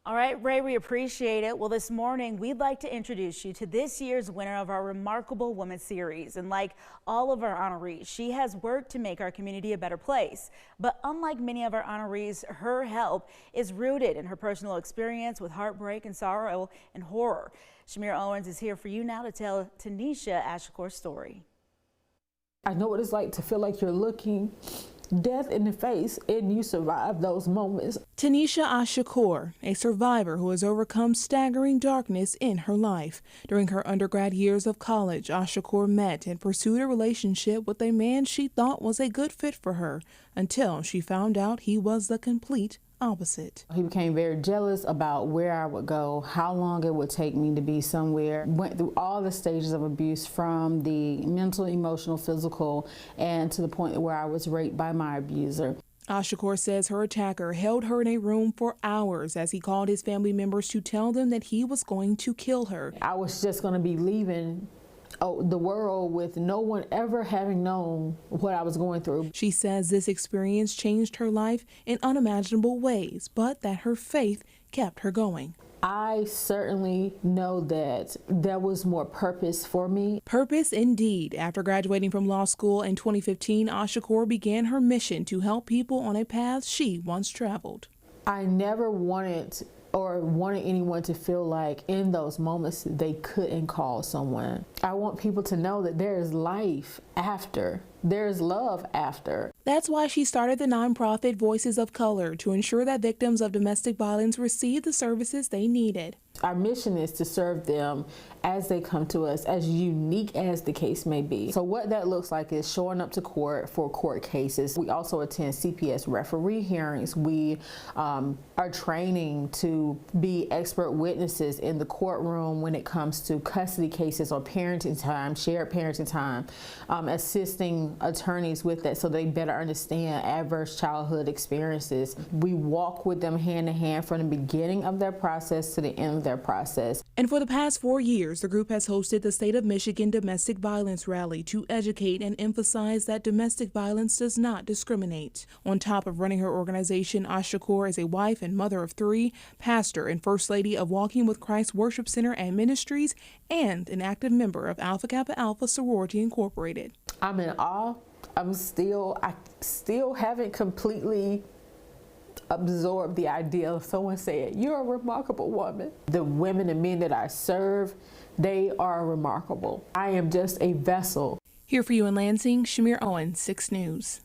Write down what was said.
All right, Ray, we appreciate it. Well, this morning, we'd like to introduce you to this year's winner of our Remarkable Woman series. And like all of our honorees, she has worked to make our community a better place. But unlike many of our honorees, her help is rooted in her personal experience with heartbreak and sorrow and horror. Shamir Owens is here for you now to tell Tanesha Ash-Shakoor's story. I know what it's like to feel like you're looking death in the face and you survive those moments. Tanesha Ash-Shakoor, a survivor who has overcome staggering darkness in her life. During her undergrad years of college, Ash-Shakoor met and pursued a relationship with a man she thought was a good fit for her until she found out he was the complete opposite. He became very jealous about where I would go, how long it would take me to be somewhere. Went through all the stages of abuse, from the mental, emotional, physical, and to the point where I was raped by my abuser. Ash-Shakoor says her attacker held her in a room for hours as he called his family members to tell them that he was going to kill her. I was just going to be leaving the world with no one ever having known what I was going through. She says this experience changed her life in unimaginable ways, but that her faith kept her going. I certainly know that there was more purpose for me. Purpose indeed. After graduating from law school in 2015, Ash-Shakoor began her mission to help people on a path she once traveled. I never wanted anyone to feel like in those moments they couldn't call someone. I want people to know that there is life after. There's love after. That's why she started the nonprofit Voices of Color, to ensure that victims of domestic violence receive the services they needed. Our mission is to serve them as they come to us, as unique as the case may be. So what that looks like is showing up to court for court cases. We also attend CPS referee hearings. We are training to be expert witnesses in the courtroom when it comes to custody cases or parenting time, shared parenting time, assisting attorneys with that so they better understand adverse childhood experiences. We walk with them hand in hand from the beginning of their process to the end of their process. And for the past 4 years, the group has hosted the State of Michigan Domestic Violence Rally to educate and emphasize that domestic violence does not discriminate. On top of running her organization, Ash-Shakoor is a wife and mother of 3, pastor and First Lady of Walking with Christ Worship Center and Ministries, and an active member of Alpha Kappa Alpha Sorority Incorporated. I'm in awe. I still haven't completely absorb the idea of someone saying, "You're a remarkable woman." The women and men that I serve, they are remarkable. I am just a vessel. Here for you in Lansing, Shamir Owens, 6 News.